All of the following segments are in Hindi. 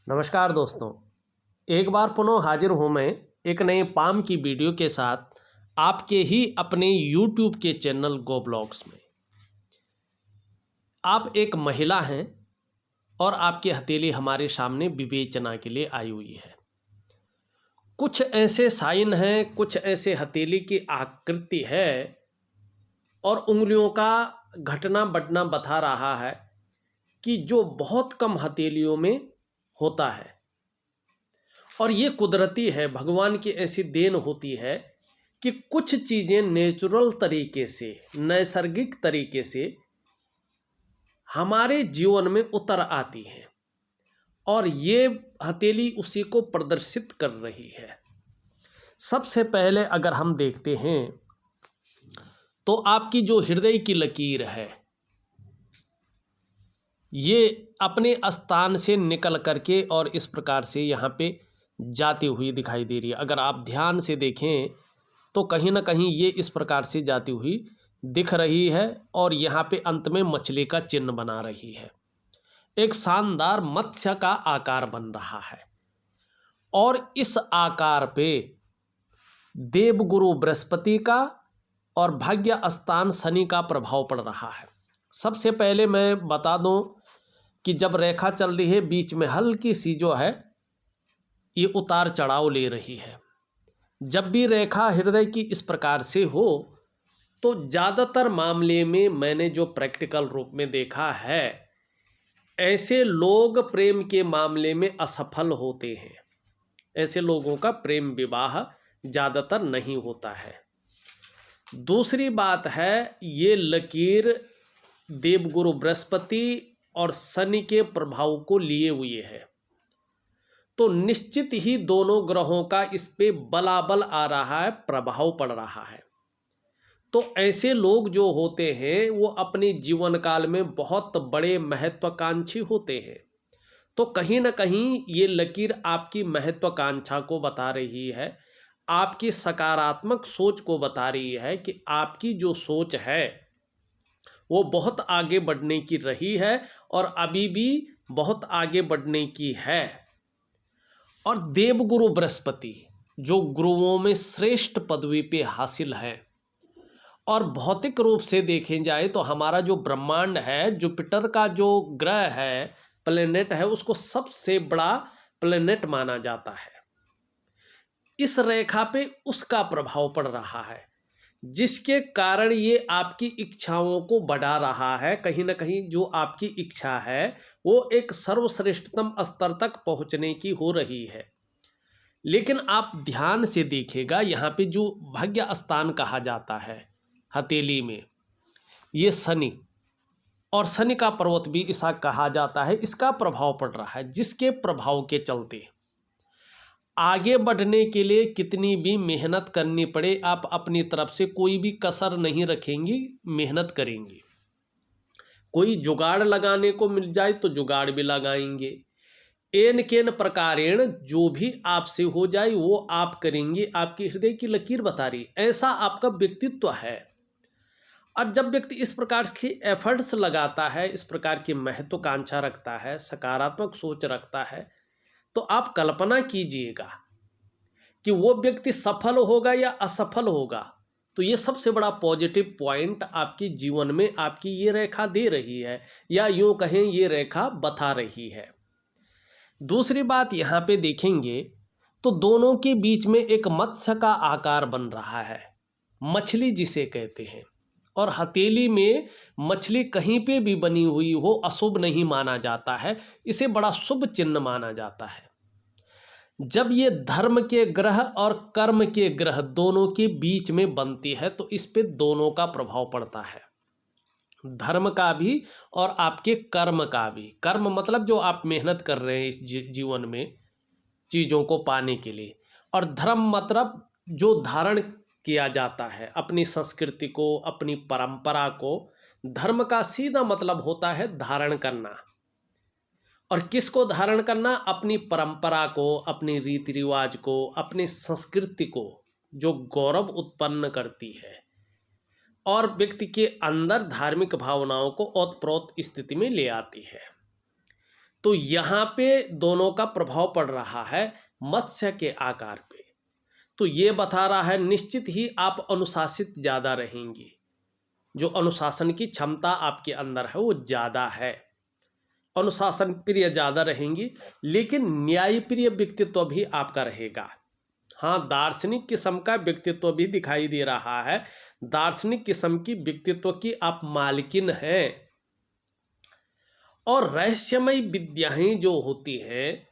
नमस्कार दोस्तों, एक बार पुनः हाजिर हूँ मैं एक नए पाम की वीडियो के साथ आपके ही अपने YouTube के चैनल गो ब्लॉग्स में। आप एक महिला हैं और आपकी हथेली हमारे सामने विवेचना के लिए आई हुई है। कुछ ऐसे साइन हैं, कुछ ऐसे हथेली की आकृति है और उंगलियों का घटना बढ़ना बता रहा है कि जो बहुत कम हथेलियों में होता है और ये कुदरती है। भगवान की ऐसी देन होती है कि कुछ चीज़ें नेचुरल तरीके से, नैसर्गिक तरीके से हमारे जीवन में उतर आती हैं और ये हथेली उसी को प्रदर्शित कर रही है। सबसे पहले अगर हम देखते हैं तो आपकी जो हृदय की लकीर है ये अपने स्थान से निकल करके और इस प्रकार से यहाँ पे जाती हुई दिखाई दे रही है। अगर आप ध्यान से देखें तो कहीं ना कहीं ये इस प्रकार से जाती हुई दिख रही है और यहाँ पे अंत में मछली का चिन्ह बना रही है। एक शानदार मत्स्य का आकार बन रहा है और इस आकार पे देवगुरु बृहस्पति का और भाग्य स्थान शनि का प्रभाव पड़ रहा है। सबसे पहले मैं बता दूं कि जब रेखा चल रही है बीच में हल्की सी जो है ये उतार चढ़ाव ले रही है। जब भी रेखा हृदय की इस प्रकार से हो तो ज़्यादातर मामले में मैंने जो प्रैक्टिकल रूप में देखा है, ऐसे लोग प्रेम के मामले में असफल होते हैं। ऐसे लोगों का प्रेम विवाह ज़्यादातर नहीं होता है। दूसरी बात है, ये लकीर देवगुरु बृहस्पति और शनि के प्रभाव को लिए हुए है, तो निश्चित ही दोनों ग्रहों का इस पे बलाबल आ रहा है, प्रभाव पड़ रहा है। तो ऐसे लोग जो होते हैं वो अपने जीवन काल में बहुत बड़े महत्वाकांक्षी होते हैं। तो कहीं ना कहीं ये लकीर आपकी महत्वाकांक्षा को बता रही है, आपकी सकारात्मक सोच को बता रही है कि आपकी जो सोच है वो बहुत आगे बढ़ने की रही है और अभी भी बहुत आगे बढ़ने की है। और देवगुरु बृहस्पति जो गुरुओं में श्रेष्ठ पदवी पे हासिल है और भौतिक रूप से देखें जाए तो हमारा जो ब्रह्मांड है, जुपिटर का जो ग्रह है, प्लेनेट है, उसको सबसे बड़ा प्लेनेट माना जाता है। इस रेखा पे उसका प्रभाव पड़ रहा है जिसके कारण ये आपकी इच्छाओं को बढ़ा रहा है। कहीं ना कहीं जो आपकी इच्छा है वो एक सर्वश्रेष्ठतम स्तर तक पहुंचने की हो रही है। लेकिन आप ध्यान से देखिएगा, यहाँ पे जो भाग्य स्थान कहा जाता है हथेली में, ये शनि और शनि का पर्वत भी ऐसा कहा जाता है, इसका प्रभाव पड़ रहा है, जिसके प्रभाव के चलते आगे बढ़ने के लिए कितनी भी मेहनत करनी पड़े, आप अपनी तरफ से कोई भी कसर नहीं रखेंगी, मेहनत करेंगी। कोई जुगाड़ लगाने को मिल जाए तो जुगाड़ भी लगाएंगे। एन केन प्रकारेण जो भी आपसे हो जाए वो आप करेंगे। आपकी हृदय की लकीर बता रही, ऐसा आपका व्यक्तित्व है। और जब व्यक्ति इस प्रकार की एफर्ट्स लगाता है, इस प्रकार की महत्वाकांक्षा रखता है, सकारात्मक सोच रखता है, तो आप कल्पना कीजिएगा कि वो व्यक्ति सफल होगा या असफल होगा। तो ये सबसे बड़ा पॉजिटिव पॉइंट आपकी जीवन में आपकी ये रेखा दे रही है, या यूँ कहें ये रेखा बता रही है। दूसरी बात यहाँ पे देखेंगे तो दोनों के बीच में एक मत्स्य का आकार बन रहा है, मछली जिसे कहते हैं। और हथेली में मछली कहीं पे भी बनी हुई हो अशुभ नहीं माना जाता है, इसे बड़ा शुभ चिन्ह माना जाता है। जब ये धर्म के ग्रह और कर्म के ग्रह दोनों के बीच में बनती है तो इस पे दोनों का प्रभाव पड़ता है, धर्म का भी और आपके कर्म का भी। कर्म मतलब जो आप मेहनत कर रहे हैं इस जीवन में चीज़ों को पाने के लिए, और धर्म मतलब जो धारण किया जाता है अपनी संस्कृति को, अपनी परंपरा को। धर्म का सीधा मतलब होता है धारण करना। और किसको धारण करना? अपनी परंपरा को, अपनी रीति रिवाज को, अपनी संस्कृति को, जो गौरव उत्पन्न करती है और व्यक्ति के अंदर धार्मिक भावनाओं को ओतप्रोत स्थिति में ले आती है। तो यहाँ पे दोनों का प्रभाव पड़ रहा है मत्स्य के आकार पे। तो ये बता रहा है निश्चित ही आप अनुशासित ज़्यादा रहेंगी, जो अनुशासन की क्षमता आपके अंदर है वो ज़्यादा है, अनुशासन प्रिय ज़्यादा रहेंगी, लेकिन न्याय प्रिय व्यक्तित्व भी आपका रहेगा। हाँ, दार्शनिक किस्म का व्यक्तित्व भी दिखाई दे रहा है, दार्शनिक किस्म की व्यक्तित्व की आप मालकिन हैं। और रहस्यमय विद्याएं जो होती हैं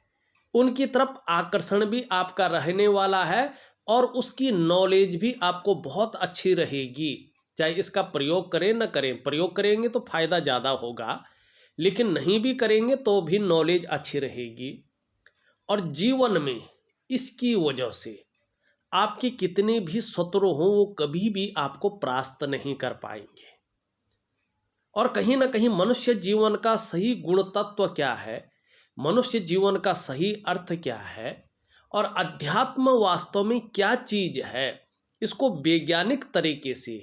उनकी तरफ आकर्षण भी आपका रहने वाला है, और उसकी नॉलेज भी आपको बहुत अच्छी रहेगी। चाहे इसका प्रयोग करें न करें, प्रयोग करेंगे तो फ़ायदा ज़्यादा होगा, लेकिन नहीं भी करेंगे तो भी नॉलेज अच्छी रहेगी। और जीवन में इसकी वजह से आपके कितने भी शत्रु हों वो कभी भी आपको परास्त नहीं कर पाएंगे। और कहीं ना कहीं मनुष्य जीवन का सही गुण तत्व क्या है, मनुष्य जीवन का सही अर्थ क्या है, और अध्यात्म वास्तव में क्या चीज़ है, इसको वैज्ञानिक तरीके से,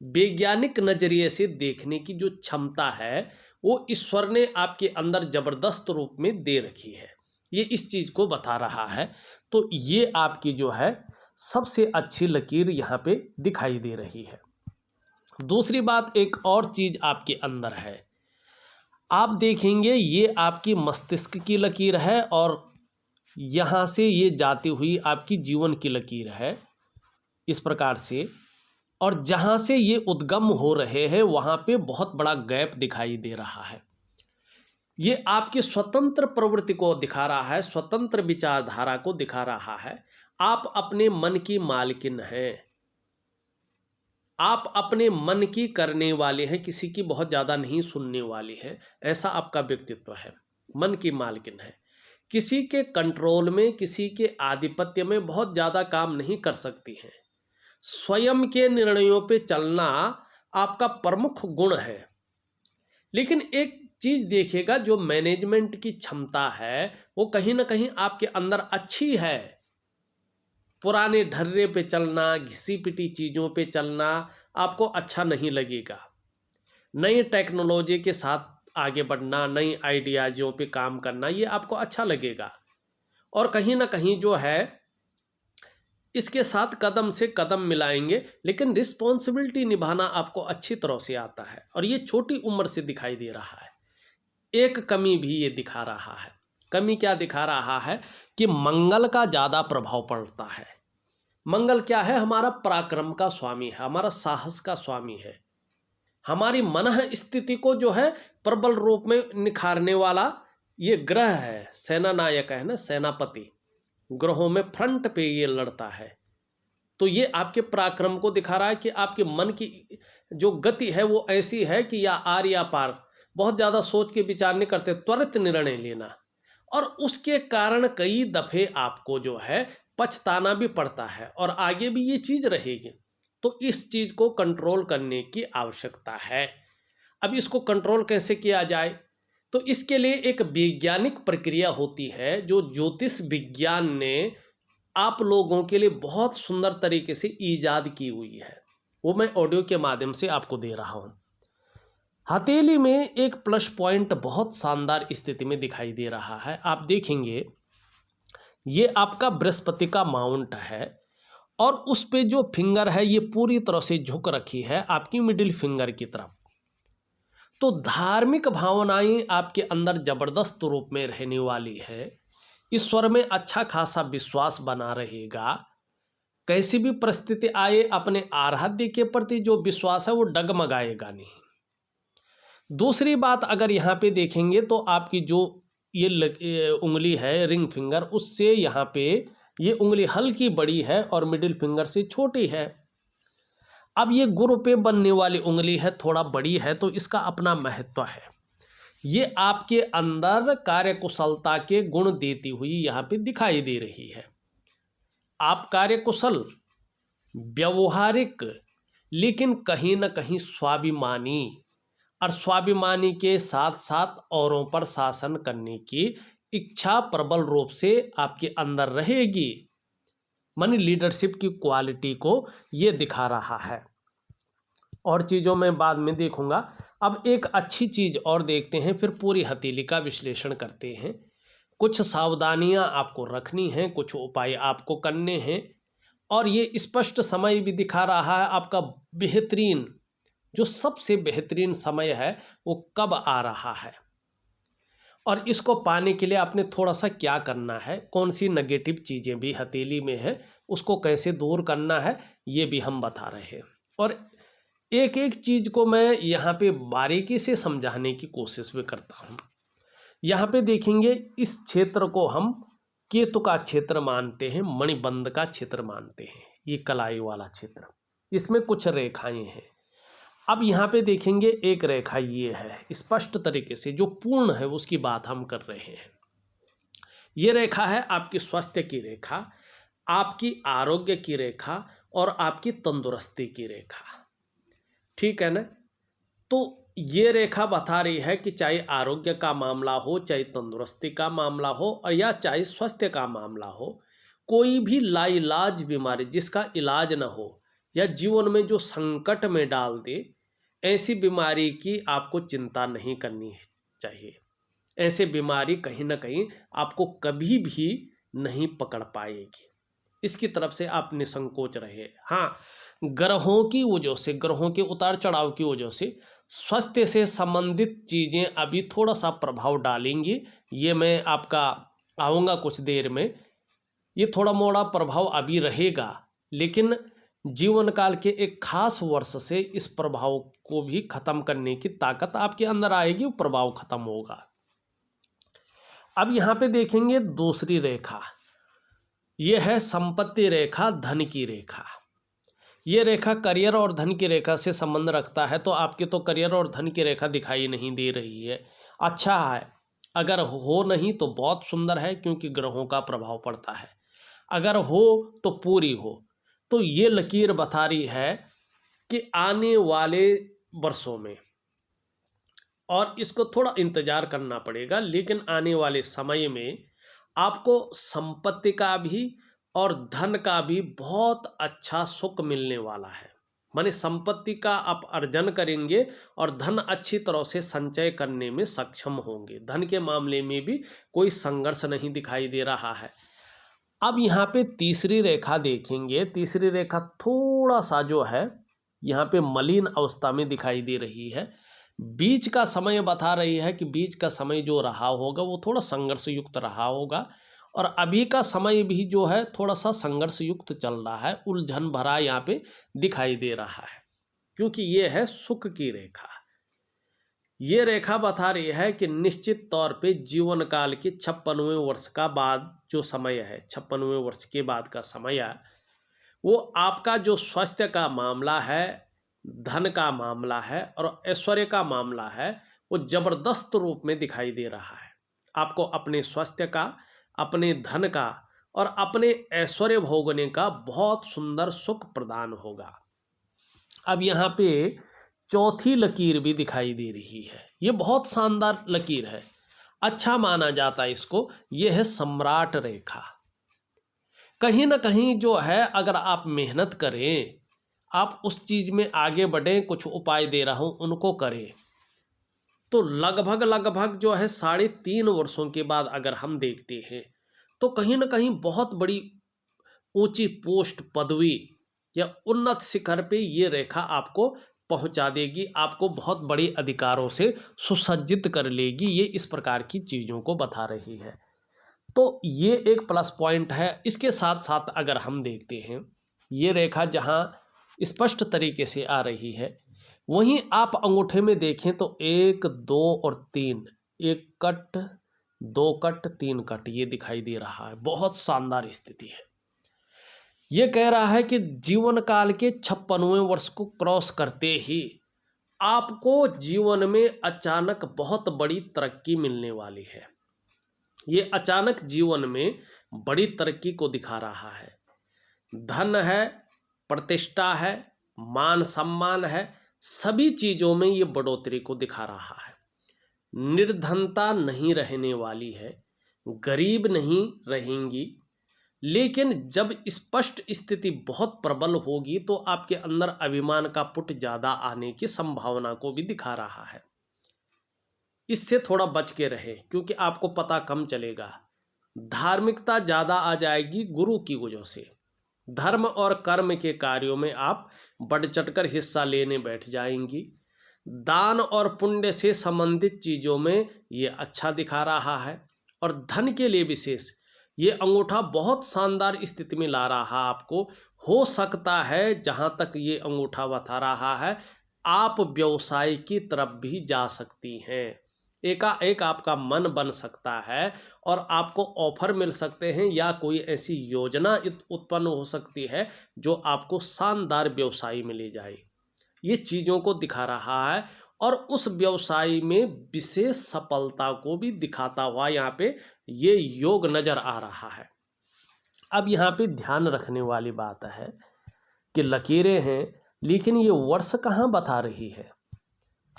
वैज्ञानिक नज़रिए से देखने की जो क्षमता है वो ईश्वर ने आपके अंदर ज़बरदस्त रूप में दे रखी है। ये इस चीज़ को बता रहा है। तो ये आपकी जो है सबसे अच्छी लकीर यहाँ पे दिखाई दे रही है। दूसरी बात, एक और चीज़ आपके अंदर है, आप देखेंगे ये आपकी मस्तिष्क की लकीर है और यहाँ से ये जाती हुई आपकी जीवन की लकीर है इस प्रकार से, और जहाँ से ये उद्गम हो रहे हैं वहाँ पे बहुत बड़ा गैप दिखाई दे रहा है। ये आपकी स्वतंत्र प्रवृत्ति को दिखा रहा है, स्वतंत्र विचारधारा को दिखा रहा है। आप अपने मन की मालकिन हैं, आप अपने मन की करने वाले हैं, किसी की बहुत ज़्यादा नहीं सुनने वाले हैं, ऐसा आपका व्यक्तित्व है। मन की मालकिन है, किसी के कंट्रोल में, किसी के आधिपत्य में बहुत ज़्यादा काम नहीं कर सकती हैं। स्वयं के निर्णयों पे चलना आपका प्रमुख गुण है। लेकिन एक चीज़ देखिएगा, जो मैनेजमेंट की क्षमता है वो कहीं ना कहीं आपके अंदर अच्छी है। पुराने ढर्रे पे चलना, घिसी पिटी चीज़ों पे चलना आपको अच्छा नहीं लगेगा। नई टेक्नोलॉजी के साथ आगे बढ़ना, नई आइडियाज़ों पे काम करना, ये आपको अच्छा लगेगा। और कहीं ना कहीं जो है इसके साथ कदम से कदम मिलाएंगे, लेकिन रिस्पॉन्सिबिलिटी निभाना आपको अच्छी तरह से आता है। और ये छोटी उम्र से दिखाई दे रहा है। एक कमी भी ये दिखा रहा है। कमी क्या दिखा रहा है कि मंगल का ज़्यादा प्रभाव पड़ता है। मंगल क्या है? हमारा पराक्रम का स्वामी है, हमारा साहस का स्वामी है, हमारी मनः स्थिति को जो है प्रबल रूप में निखारने वाला ये ग्रह है। सेना नायक है ना, सेनापति, ग्रहों में फ्रंट पे ये लड़ता है। तो ये आपके पराक्रम को दिखा रहा है कि आपके मन की जो गति है वो ऐसी है कि या आर या पार, बहुत ज़्यादा सोच के विचार नहीं करते, त्वरित निर्णय लेना। और उसके कारण कई दफ़े आपको जो है पछताना भी पड़ता है, और आगे भी ये चीज़ रहेगी। तो इस चीज़ को कंट्रोल करने की आवश्यकता है। अब इसको कंट्रोल कैसे किया जाए? तो इसके लिए एक वैज्ञानिक प्रक्रिया होती है जो ज्योतिष विज्ञान ने आप लोगों के लिए बहुत सुंदर तरीके से ईजाद की हुई है। वो मैं ऑडियो के माध्यम से आपको दे रहा हूँ। हथेली में एक प्लस पॉइंट बहुत शानदार स्थिति में दिखाई दे रहा है। आप देखेंगे ये आपका बृहस्पति का माउंट है, और उस पे जो फिंगर है ये पूरी तरह से झुक रखी है आपकी मिडिल फिंगर की तरफ। तो धार्मिक भावनाएं आपके अंदर जबरदस्त रूप में रहने वाली है। ईश्वर में अच्छा खासा विश्वास बना रहेगा। कैसी भी परिस्थिति आए, अपने आराध्य के प्रति जो विश्वास है वो डगमगाएगा नहीं। दूसरी बात, अगर यहाँ पे देखेंगे तो आपकी जो ये उंगली है रिंग फिंगर, उससे यहाँ पे ये उंगली हल्की बड़ी है और मिडिल फिंगर से छोटी है। अब ये गुरु पे बनने वाली उंगली है, थोड़ा बड़ी है, तो इसका अपना महत्व है। ये आपके अंदर कार्यकुशलता के गुण देती हुई यहाँ पे दिखाई दे रही है। आप कार्यकुशल, व्यवहारिक, लेकिन कहीं ना कहीं स्वाभिमानी, और स्वाभिमानी के साथ साथ औरों पर शासन करने की इच्छा प्रबल रूप से आपके अंदर रहेगी। मानी लीडरशिप की क्वालिटी को ये दिखा रहा है। और चीज़ों में बाद में देखूंगा। अब एक अच्छी चीज़ और देखते हैं, फिर पूरी हथेली का विश्लेषण करते हैं। कुछ सावधानियां आपको रखनी हैं, कुछ उपाय आपको करने हैं, और ये स्पष्ट समय भी दिखा रहा है आपका बेहतरीन, जो सबसे बेहतरीन समय है वो कब आ रहा है, और इसको पाने के लिए आपने थोड़ा सा क्या करना है, कौन सी नेगेटिव चीज़ें भी हथेली में है उसको कैसे दूर करना है, ये भी हम बता रहे हैं। और एक एक चीज़ को मैं यहाँ पे बारीकी से समझाने की कोशिश भी करता हूँ। यहाँ पे देखेंगे, इस क्षेत्र को हम केतु का क्षेत्र मानते हैं, मणिबंध का क्षेत्र मानते हैं, ये कलाई वाला क्षेत्र, इसमें कुछ रेखाएं हैं। अब यहाँ पे देखेंगे एक रेखा ये है, स्पष्ट तरीके से जो पूर्ण है उसकी बात हम कर रहे हैं। ये रेखा है आपकी स्वास्थ्य की रेखा, आपकी आरोग्य की रेखा और आपकी तंदुरुस्ती की रेखा, ठीक है ना। तो ये रेखा बता रही है कि चाहे आरोग्य का मामला हो, चाहे तंदुरुस्ती का मामला हो, और या चाहे स्वास्थ्य का मामला हो, कोई भी लाइलाज बीमारी जिसका इलाज न हो या जीवन में जो संकट में डाल दे, ऐसी बीमारी की आपको चिंता नहीं करनी चाहिए। ऐसे बीमारी कहीं ना कहीं आपको कभी भी नहीं पकड़ पाएगी, इसकी तरफ से आप निसंकोच रहे। हाँ, ग्रहों की वजह से, ग्रहों के उतार चढ़ाव की वजह से स्वास्थ्य से संबंधित चीज़ें अभी थोड़ा सा प्रभाव डालेंगी। ये मैं आपका आऊँगा कुछ देर में, ये थोड़ा मोड़ा प्रभाव अभी रहेगा, लेकिन जीवन काल के एक खास वर्ष से इस प्रभाव को भी खत्म करने की ताकत आपके अंदर आएगी, वो प्रभाव खत्म होगा। अब यहाँ पे देखेंगे दूसरी रेखा, ये है संपत्ति रेखा, धन की रेखा। ये रेखा करियर और धन की रेखा से संबंध रखता है। तो आपके तो करियर और धन की रेखा दिखाई नहीं दे रही है, अच्छा है। अगर हो नहीं तो बहुत सुंदर है, क्योंकि ग्रहों का प्रभाव पड़ता है। अगर हो तो पूरी हो। तो ये लकीर बता रही है कि आने वाले वर्षों में, और इसको थोड़ा इंतजार करना पड़ेगा, लेकिन आने वाले समय में आपको संपत्ति का भी और धन का भी बहुत अच्छा सुख मिलने वाला है। माने संपत्ति का आप अर्जन करेंगे और धन अच्छी तरह से संचय करने में सक्षम होंगे। धन के मामले में भी कोई संघर्ष नहीं दिखाई दे रहा है। अब यहाँ पे तीसरी रेखा देखेंगे, तीसरी रेखा थोड़ा सा जो है यहाँ पे मलिन अवस्था में दिखाई दे रही है। बीच का समय बता रही है कि बीच का समय जो रहा होगा वो थोड़ा संघर्ष युक्त रहा होगा, और अभी का समय भी जो है थोड़ा सा संघर्ष युक्त चल रहा है, उलझन भरा यहाँ पे दिखाई दे रहा है, क्योंकि ये है सुख की रेखा। ये रेखा बता रही है कि निश्चित तौर पे जीवन काल के 56वें वर्ष का बाद जो समय है, 56वें वर्ष के बाद का समय है, वो आपका जो स्वास्थ्य का मामला है, धन का मामला है और ऐश्वर्य का मामला है, वो जबरदस्त रूप में दिखाई दे रहा है। आपको अपने स्वास्थ्य का, अपने धन का और अपने ऐश्वर्य भोगने का बहुत सुंदर सुख प्रदान होगा। अब यहाँ पे चौथी लकीर भी दिखाई दे रही है, ये बहुत शानदार लकीर है, अच्छा माना जाता है इसको। ये है सम्राट रेखा। कहीं ना कहीं जो है, अगर आप मेहनत करें, आप उस चीज़ में आगे बढ़ें, कुछ उपाय दे रहा हूँ उनको करें, तो लगभग जो है 3.5 वर्षों के बाद अगर हम देखते हैं तो कहीं ना कहीं बहुत बड़ी ऊंची पोस्ट, पदवी या उन्नत शिखर पे ये रेखा आपको पहुंचा देगी, आपको बहुत बड़े अधिकारों से सुसज्जित कर लेगी। ये इस प्रकार की चीज़ों को बता रही है, तो ये एक प्लस पॉइंट है। इसके साथ साथ अगर हम देखते हैं, ये रेखा जहाँ स्पष्ट तरीके से आ रही है, वहीं आप अंगूठे में देखें तो 1, 2 और 3, 1 कट, 2 कट, 3 कट ये दिखाई दे रहा है। बहुत शानदार स्थिति है। ये कह रहा है कि जीवन काल के 56वें वर्ष को क्रॉस करते ही आपको जीवन में अचानक बहुत बड़ी तरक्की मिलने वाली है। ये अचानक जीवन में बड़ी तरक्की को दिखा रहा है। धन है, प्रतिष्ठा है, मान सम्मान है, सभी चीज़ों में ये बढ़ोतरी को दिखा रहा है। निर्धनता नहीं रहने वाली है, गरीब नहीं रहेंगी, लेकिन जब स्पष्ट स्थिति बहुत प्रबल होगी तो आपके अंदर अभिमान का पुट ज़्यादा आने की संभावना को भी दिखा रहा है। इससे थोड़ा बच के रहे, क्योंकि आपको पता कम चलेगा। धार्मिकता ज़्यादा आ जाएगी गुरु की वजह से। धर्म और कर्म के कार्यों में आप बढ़ चढ़कर हिस्सा लेने बैठ जाएंगी। दान और पुण्य से संबंधित चीज़ों में ये अच्छा दिखा रहा है। और धन के लिए विशेष ये अंगूठा बहुत शानदार स्थिति में ला रहा आपको। हो सकता है जहाँ तक ये अंगूठा बता रहा है, आप व्यवसाय की तरफ भी जा सकती हैं। एकाएक आपका मन बन सकता है और आपको ऑफर मिल सकते हैं, या कोई ऐसी योजना उत्पन्न हो सकती है जो आपको शानदार व्यवसाय में ले जाए। ये चीज़ों को दिखा रहा है और उस व्यवसाय में विशेष सफलता को भी दिखाता हुआ यहाँ पे ये योग नज़र आ रहा है। अब यहाँ पे ध्यान रखने वाली बात है कि लकीरें हैं, लेकिन ये वर्ष कहाँ बता रही है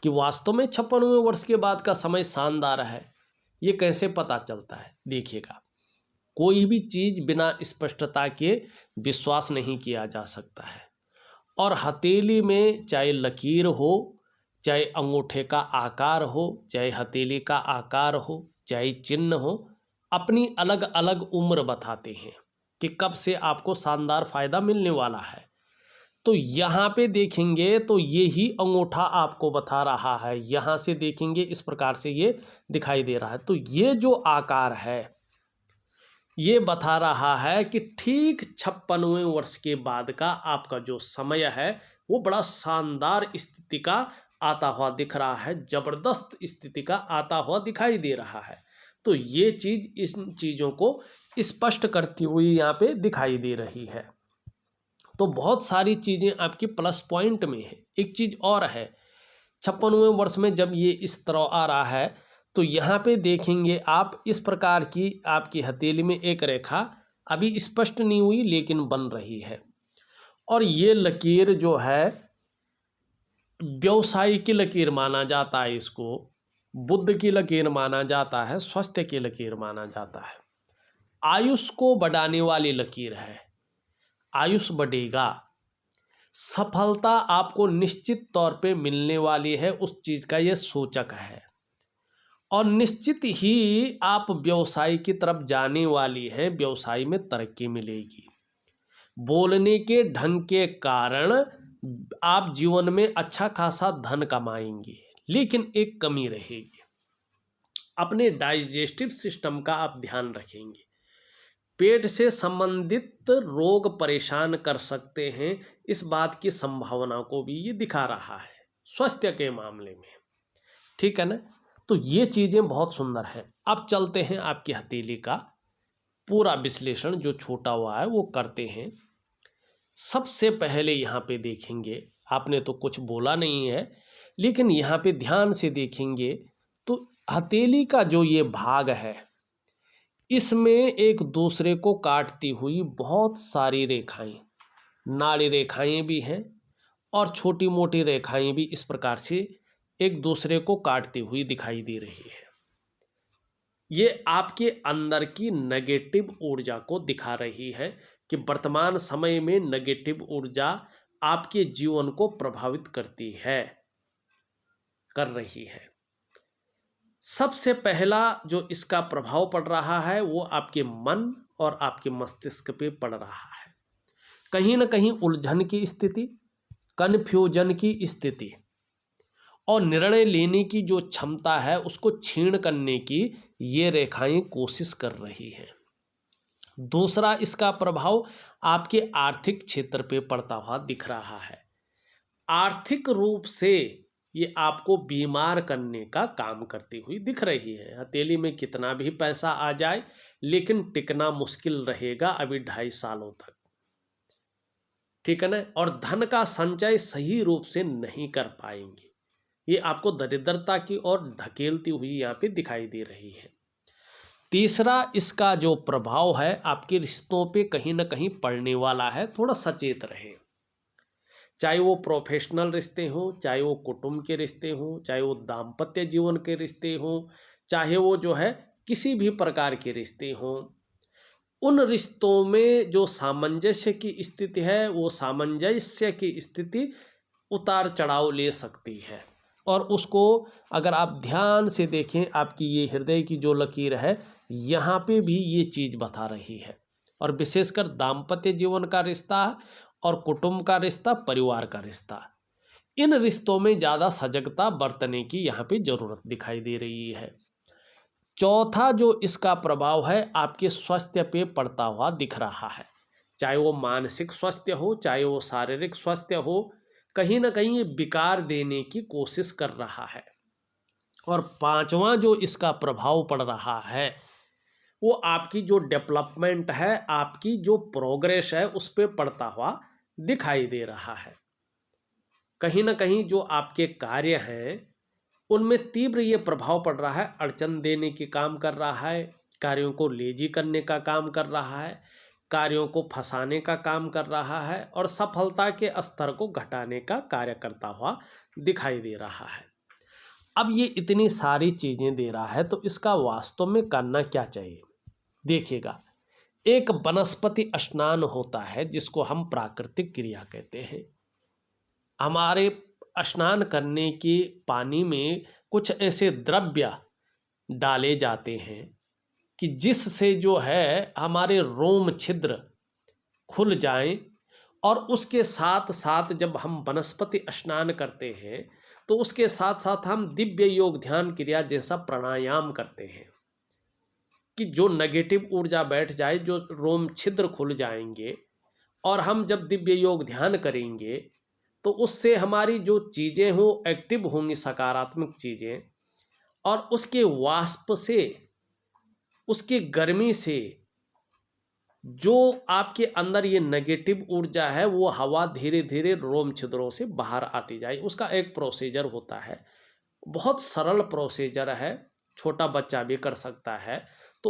कि वास्तव में 56वें वर्ष के बाद का समय शानदार है। ये कैसे पता चलता है? देखिएगा, कोई भी चीज़ बिना स्पष्टता के विश्वास नहीं किया जा सकता है। और हथेली में चाहे लकीर हो, चाहे अंगूठे का आकार हो, चाहे हथेली का आकार हो, चाहे चिन्ह हो, अपनी अलग अलग उम्र बताते हैं कि कब से आपको शानदार फायदा मिलने वाला है। तो यहाँ पे देखेंगे तो ये ही अंगूठा आपको बता रहा है। यहाँ से देखेंगे इस प्रकार से ये दिखाई दे रहा है। तो ये जो आकार है ये बता रहा है कि ठीक 56वें वर्ष के बाद का आपका जो समय है वो बड़ा शानदार स्थिति का आता हुआ दिख रहा है, ज़बरदस्त स्थिति का आता हुआ दिखाई दे रहा है। तो ये चीज़ इन चीज़ों को स्पष्ट करती हुई यहाँ पे दिखाई दे रही है। तो बहुत सारी चीज़ें आपकी प्लस पॉइंट में है। एक चीज़ और है, 56वें वर्ष में जब ये इस तरह आ रहा है तो यहाँ पे देखेंगे आप इस प्रकार की आपकी हथेली में एक रेखा अभी स्पष्ट नहीं हुई लेकिन बन रही है। और ये लकीर जो है व्यवसाय की लकीर माना जाता है, इसको बुद्ध की लकीर माना जाता है, स्वास्थ्य की लकीर माना जाता है, आयुष को बढ़ाने वाली लकीर है। आयुष बढ़ेगा, सफलता आपको निश्चित तौर पे मिलने वाली है, उस चीज़ का ये सूचक है। और निश्चित ही आप व्यवसाय की तरफ जाने वाली है, व्यवसाय में तरक्की मिलेगी। बोलने के ढंग के कारण आप जीवन में अच्छा खासा धन कमाएंगे, लेकिन एक कमी रहेगी, अपने डाइजेस्टिव सिस्टम का आप ध्यान रखेंगे। पेट से संबंधित रोग परेशान कर सकते हैं, इस बात की संभावना को भी ये दिखा रहा है स्वास्थ्य के मामले में। ठीक है ना? तो ये चीज़ें बहुत सुंदर हैं। अब चलते हैं आपकी हथेली का पूरा विश्लेषण जो छोटा हुआ है वो करते हैं। सबसे पहले यहाँ पे देखेंगे, आपने तो कुछ बोला नहीं है लेकिन यहाँ पे ध्यान से देखेंगे तो हथेली का जो ये भाग है इसमें एक दूसरे को काटती हुई बहुत सारी रेखाएं, नाड़ी रेखाएं भी हैं और छोटी मोटी रेखाएं भी इस प्रकार से एक दूसरे को काटती हुई दिखाई दे रही है। ये आपके अंदर की नेगेटिव ऊर्जा को दिखा रही है कि वर्तमान समय में नेगेटिव ऊर्जा आपके जीवन को प्रभावित करती है, कर रही है। सबसे पहला जो इसका प्रभाव पड़ रहा है वो आपके मन और आपके मस्तिष्क पे पड़ रहा है। कहीं ना कहीं उलझन की स्थिति, कन्फ्यूजन की स्थिति और निर्णय लेने की जो क्षमता है उसको क्षीण करने की ये रेखाएं कोशिश कर रही हैं। दूसरा इसका प्रभाव आपके आर्थिक क्षेत्र पे पड़ता हुआ दिख रहा है। आर्थिक रूप से ये आपको बीमार करने का काम करती हुई दिख रही है। हथेली में कितना भी पैसा आ जाए लेकिन टिकना मुश्किल रहेगा अभी 2.5 सालों तक। ठीक है ना? और धन का संचय सही रूप से नहीं कर पाएंगे, ये आपको दरिद्रता की ओर धकेलती हुई यहाँ पे दिखाई दे रही है। तीसरा इसका जो प्रभाव है आपके रिश्तों पे कहीं ना कहीं पड़ने वाला है, थोड़ा सचेत रहें। चाहे वो प्रोफेशनल रिश्ते हों, चाहे वो कुटुंब के रिश्ते हों, चाहे वो दाम्पत्य जीवन के रिश्ते हों, चाहे वो जो है किसी भी प्रकार के रिश्ते हों, उन रिश्तों में जो सामंजस्य की स्थिति है, वो सामंजस्य की स्थिति उतार चढ़ाव ले सकती है। और उसको अगर आप ध्यान से देखें, आपकी ये हृदय की जो लकीर है, यहाँ पे भी ये चीज़ बता रही है। और विशेषकर दाम्पत्य जीवन का रिश्ता और कुटुंब का रिश्ता, परिवार का रिश्ता, इन रिश्तों में ज़्यादा सजगता बरतने की यहाँ पे ज़रूरत दिखाई दे रही है। चौथा जो इसका प्रभाव है, आपके स्वास्थ्य पे पड़ता हुआ दिख रहा है। चाहे वो मानसिक स्वास्थ्य हो, चाहे वो शारीरिक स्वास्थ्य हो, कहीं ना कहीं ये विकार देने की कोशिश कर रहा है। और पांचवा जो इसका प्रभाव पड़ रहा है, वो आपकी जो डेवलपमेंट है, आपकी जो प्रोग्रेस है, उस पर पड़ता हुआ दिखाई दे रहा है। कहीं ना कहीं जो आपके कार्य हैं, उनमें तीव्र ये प्रभाव पड़ रहा है, अड़चन देने की काम कर रहा है, कार्यों को लेजी करने का काम कर रहा है, कार्यों को फंसाने का काम कर रहा है, और सफलता के स्तर को घटाने का कार्य करता हुआ दिखाई दे रहा है। अब ये इतनी सारी चीज़ें दे रहा है, तो इसका वास्तव में करना क्या चाहिए? देखिएगा, एक वनस्पति स्नान होता है जिसको हम प्राकृतिक क्रिया कहते हैं। हमारे स्नान करने के पानी में कुछ ऐसे द्रव्य डाले जाते हैं कि जिससे जो है हमारे रोम छिद्र खुल जाएं, और उसके साथ साथ जब हम वनस्पति स्नान करते हैं तो उसके साथ साथ हम दिव्य योग ध्यान क्रिया जैसा प्राणायाम करते हैं कि जो नेगेटिव ऊर्जा बैठ जाए, जो रोम छिद्र खुल जाएंगे, और हम जब दिव्य योग ध्यान करेंगे तो उससे हमारी जो चीज़ें हों एक्टिव होंगी, सकारात्मक चीज़ें, और उसके वाष्प से, उसकी गर्मी से जो आपके अंदर ये नेगेटिव ऊर्जा है, वो हवा धीरे धीरे रोम छिद्रों से बाहर आती जाए। उसका एक प्रोसीजर होता है, बहुत सरल प्रोसीजर है, छोटा बच्चा भी कर सकता है। तो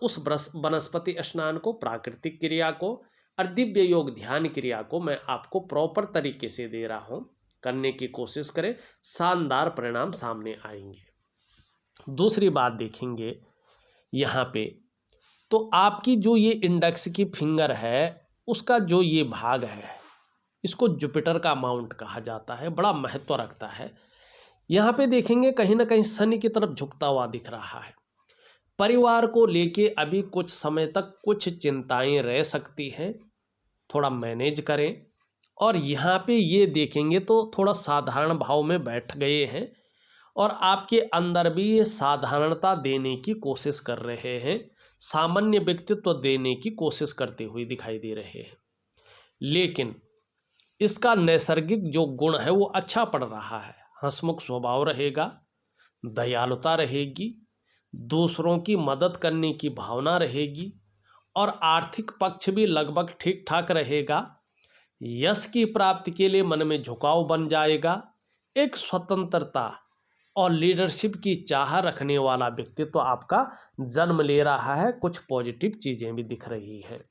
उस वनस्पति स्नान को, प्राकृतिक क्रिया को और दिव्य योग ध्यान क्रिया को मैं आपको प्रॉपर तरीके से दे रहा हूँ, करने की कोशिश करें, शानदार परिणाम सामने आएंगे। दूसरी बात देखेंगे यहाँ पे, तो आपकी जो ये इंडेक्स की फिंगर है, उसका जो ये भाग है, इसको जुपिटर का माउंट कहा जाता है, बड़ा महत्व रखता है। यहाँ पे देखेंगे कहीं ना कहीं शनि की तरफ झुकता हुआ दिख रहा है। परिवार को लेके अभी कुछ समय तक कुछ चिंताएं रह सकती हैं, थोड़ा मैनेज करें। और यहाँ पे ये देखेंगे तो थोड़ा साधारण भाव में बैठ गए हैं, और आपके अंदर भी ये साधारणता देने की कोशिश कर रहे हैं, सामान्य व्यक्तित्व देने की कोशिश करते हुए दिखाई दे रहे हैं। लेकिन इसका नैसर्गिक जो गुण है वो अच्छा पड़ रहा है। हंसमुख स्वभाव रहेगा, दयालुता रहेगी, दूसरों की मदद करने की भावना रहेगी, और आर्थिक पक्ष भी लगभग ठीक ठाक रहेगा। यश की प्राप्ति के लिए मन में झुकाव बन जाएगा। एक स्वतंत्रता और लीडरशिप की चाह रखने वाला व्यक्तित्व आपका जन्म ले रहा है। कुछ पॉजिटिव चीज़ें भी दिख रही हैं।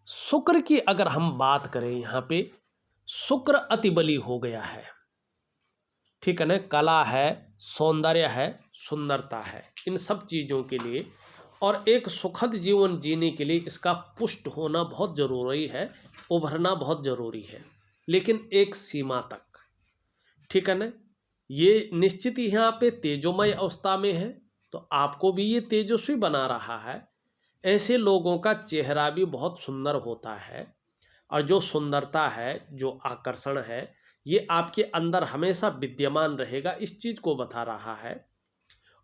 शुक्र की अगर हम बात करें, यहाँ पे शुक्र अति बली हो गया है, ठीक है ना। कला है, सौंदर्य है, सुंदरता है, इन सब चीज़ों के लिए और एक सुखद जीवन जीने के लिए इसका पुष्ट होना बहुत ज़रूरी है, उभरना बहुत ज़रूरी है, लेकिन एक सीमा तक, ठीक है ना। ये निश्चित ही यहाँ पे तेजोमय अवस्था में है, तो आपको भी ये तेजस्वी बना रहा है। ऐसे लोगों का चेहरा भी बहुत सुंदर होता है, और जो सुंदरता है, जो आकर्षण है, ये आपके अंदर हमेशा विद्यमान रहेगा, इस चीज़ को बता रहा है।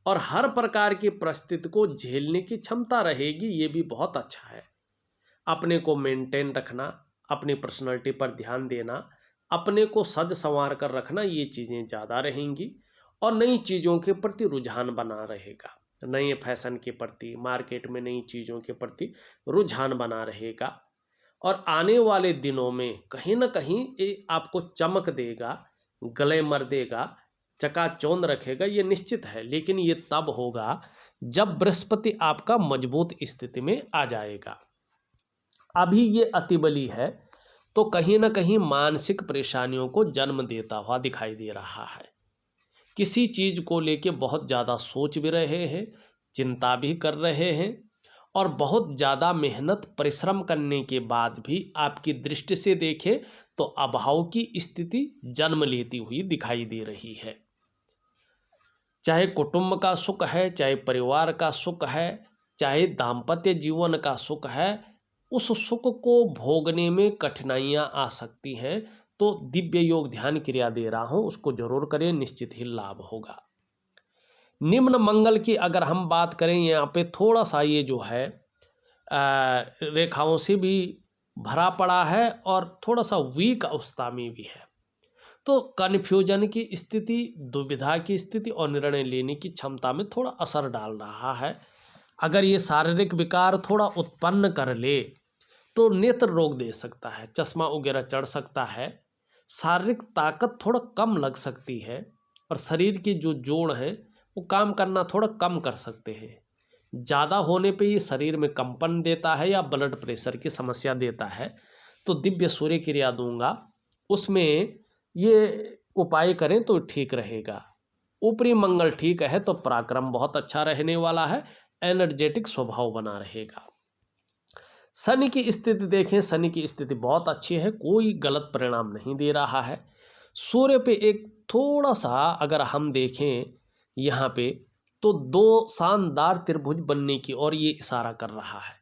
और हर प्रकार की परिस्थिति को झेलने की क्षमता रहेगी, ये भी बहुत अच्छा है। अपने को मेंटेन रखना, अपनी पर्सनैलिटी पर ध्यान देना, अपने को सज संवार कर रखना, ये चीज़ें ज़्यादा रहेंगी। और नई चीज़ों के प्रति रुझान बना रहेगा, नए फैशन के प्रति, मार्केट में नई चीज़ों के प्रति रुझान बना रहेगा। और आने वाले दिनों में कहीं ना कहीं ये आपको चमक देगा, ग्लैमर देगा, चकाचौंध रखेगा, ये निश्चित है। लेकिन ये तब होगा जब बृहस्पति आपका मजबूत स्थिति में आ जाएगा। अभी ये अतिबली है, तो कहीं ना कहीं मानसिक परेशानियों को जन्म देता हुआ दिखाई दे रहा है। किसी चीज़ को लेके बहुत ज़्यादा सोच भी रहे हैं, चिंता भी कर रहे हैं, और बहुत ज़्यादा मेहनत परिश्रम करने के बाद भी आपकी दृष्टि से देखें तो अभाव की स्थिति जन्म लेती हुई दिखाई दे रही है। चाहे कुटुंब का सुख है, चाहे परिवार का सुख है, चाहे दाम्पत्य जीवन का सुख है, उस सुख को भोगने में कठिनाइयाँ आ सकती हैं। तो दिव्य योग ध्यान क्रिया दे रहा हूँ, उसको जरूर करें, निश्चित ही लाभ होगा। निम्न मंगल की अगर हम बात करें, यहाँ पे थोड़ा सा ये जो है रेखाओं से भी भरा पड़ा है और थोड़ा सा वीक अवस्था में भी है। तो कन्फ्यूजन की स्थिति, दुविधा की स्थिति और निर्णय लेने की क्षमता में थोड़ा असर डाल रहा है। अगर ये शारीरिक विकार थोड़ा उत्पन्न कर ले तो नेत्र रोग दे सकता है, चश्मा वगैरह चढ़ सकता है, शारीरिक ताकत थोड़ा कम लग सकती है और शरीर के जो जोड़ हैं वो काम करना थोड़ा कम कर सकते हैं। ज़्यादा होने पे ये शरीर में कंपन देता है या ब्लड प्रेशर की समस्या देता है। तो दिव्य सूर्य क्रिया दूंगा, उसमें ये उपाय करें तो ठीक रहेगा। ऊपरी मंगल ठीक है तो पराक्रम बहुत अच्छा रहने वाला है, एनर्जेटिक स्वभाव बना रहेगा। शनि की स्थिति देखें, शनि की स्थिति बहुत अच्छी है, कोई गलत परिणाम नहीं दे रहा है। सूर्य पे एक थोड़ा सा अगर हम देखें यहाँ पे तो दो शानदार त्रिभुज बनने की ओर ये इशारा कर रहा है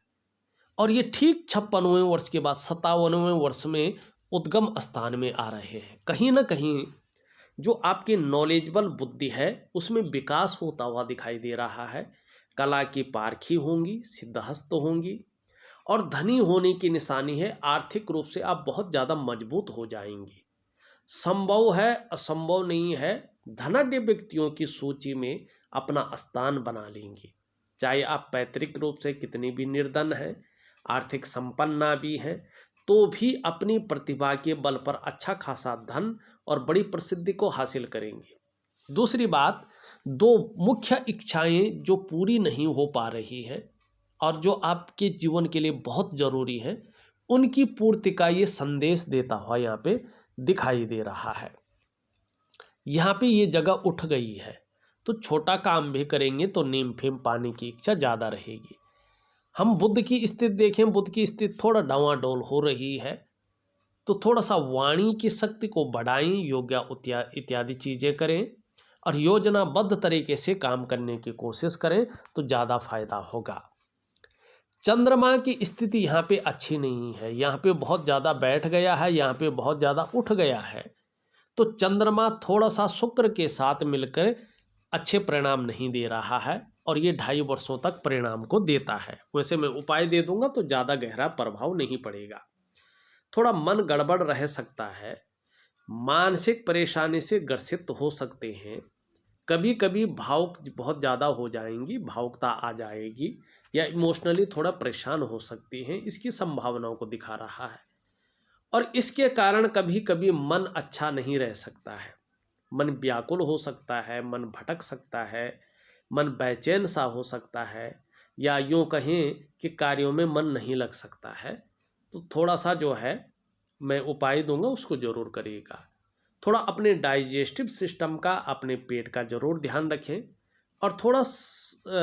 और ये ठीक 56वें वर्ष के बाद 57वें वर्ष में उद्गम स्थान में आ रहे हैं। कहीं ना कहीं जो आपकी नॉलेजेबल बुद्धि है उसमें विकास होता हुआ दिखाई दे रहा है। कला की पारखी होंगी, सिद्धहस्त होंगी और धनी होने की निशानी है। आर्थिक रूप से आप बहुत ज़्यादा मजबूत हो जाएंगे। संभव है, असंभव नहीं है, धनाढ्य व्यक्तियों की सूची में अपना स्थान बना लेंगे। चाहे आप पैतृक रूप से कितनी भी निर्धन हैं, आर्थिक संपन्न भी हैं, तो भी अपनी प्रतिभा के बल पर अच्छा खासा धन और बड़ी प्रसिद्धि को हासिल करेंगे। दूसरी बात, दो मुख्य इच्छाएं जो पूरी नहीं हो पा रही हैं और जो आपके जीवन के लिए बहुत ज़रूरी है, उनकी पूर्ति का ये संदेश देता हुआ यहाँ पे दिखाई दे रहा है। यहाँ पे ये जगह उठ गई है तो छोटा काम भी करेंगे तो नीम फेम पाने की इच्छा ज़्यादा रहेगी। हम बुध की स्थिति देखें, बुध की स्थिति थोड़ा डावाडोल हो रही है, तो थोड़ा सा वाणी की शक्ति को बढ़ाएं, योगा इत्यादि चीज़ें करें और योजनाबद्ध तरीके से काम करने की कोशिश करें तो ज़्यादा फायदा होगा। चंद्रमा की स्थिति यहाँ पे अच्छी नहीं है, यहाँ पे बहुत ज़्यादा बैठ गया है, यहाँ पे बहुत ज़्यादा उठ गया है। तो चंद्रमा थोड़ा सा शुक्र के साथ मिलकर अच्छे परिणाम नहीं दे रहा है और ये 2.5 वर्षों तक परिणाम को देता है। वैसे मैं उपाय दे दूंगा तो ज़्यादा गहरा प्रभाव नहीं पड़ेगा। थोड़ा मन गड़बड़ रह सकता है, मानसिक परेशानी से ग्रसित हो सकते हैं, कभी कभी भावुक बहुत ज़्यादा हो जाएंगी, भावुकता आ जाएगी या इमोशनली थोड़ा परेशान हो सकती हैं, इसकी संभावनाओं को दिखा रहा है। और इसके कारण कभी कभी मन अच्छा नहीं रह सकता है, मन व्याकुल हो सकता है, मन भटक सकता है, मन बेचैन सा हो सकता है या यूँ कहें कि कार्यों में मन नहीं लग सकता है। तो थोड़ा सा जो है मैं उपाय दूंगा, उसको ज़रूर करिएगा। थोड़ा अपने डाइजेस्टिव सिस्टम का, अपने पेट का ज़रूर ध्यान रखें और थोड़ा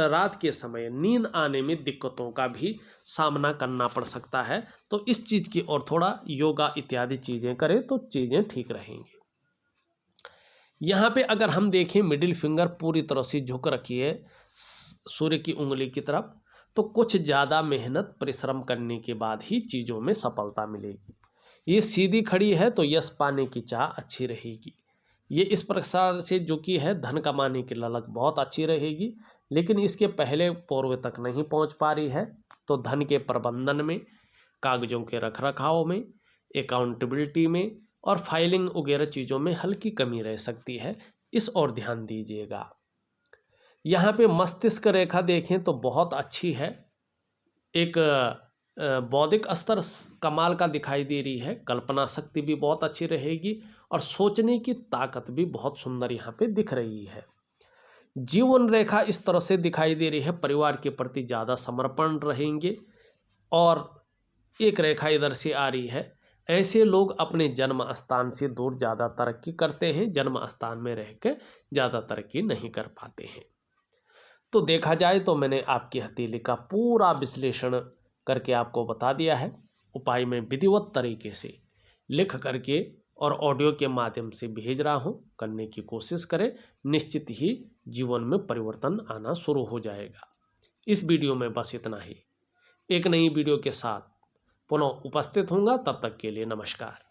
रात के समय नींद आने में दिक्कतों का भी सामना करना पड़ सकता है। तो इस चीज़ की और थोड़ा योगा इत्यादि चीज़ें करें तो चीज़ें ठीक रहेंगी। यहाँ पे अगर हम देखें, मिडिल फिंगर पूरी तरह से झुक रखी है सूर्य की उंगली की तरफ, तो कुछ ज़्यादा मेहनत परिश्रम करने के बाद ही चीज़ों में सफलता मिलेगी। ये सीधी खड़ी है तो यश पाने की चाह अच्छी रहेगी। ये इस प्रकार से झुकी है, धन कमाने की ललक बहुत अच्छी रहेगी, लेकिन इसके पहले पूर्व तक नहीं पहुंच पा रही है। तो धन के प्रबंधन में, कागजों के रखरखाव में, अकाउंटेबिलिटी में और फाइलिंग वगैरह चीज़ों में हल्की कमी रह सकती है, इस ओर ध्यान दीजिएगा। यहाँ पे मस्तिष्क रेखा देखें तो बहुत अच्छी है, एक बौद्धिक स्तर कमाल का दिखाई दे रही है, कल्पना शक्ति भी बहुत अच्छी रहेगी और सोचने की ताकत भी बहुत सुंदर यहाँ पे दिख रही है। जीवन रेखा इस तरह से दिखाई दे रही है, परिवार के प्रति ज़्यादा समर्पण रहेंगे और एक रेखा इधर से आ रही है, ऐसे लोग अपने जन्म स्थान से दूर ज़्यादा तरक्की करते हैं, जन्म स्थान में रह कर ज़्यादा तरक्की नहीं कर पाते हैं। तो देखा जाए तो मैंने आपकी हथेली का पूरा विश्लेषण करके आपको बता दिया है। उपाय में विधिवत तरीके से लिख करके और ऑडियो के माध्यम से भेज रहा हूँ। करने की कोशिश करें, निश्चित ही जीवन में परिवर्तन आना शुरू हो जाएगा। इस वीडियो में बस इतना ही। एक नई वीडियो के साथ पुनः उपस्थित होऊंगा, तब तक के लिए नमस्कार।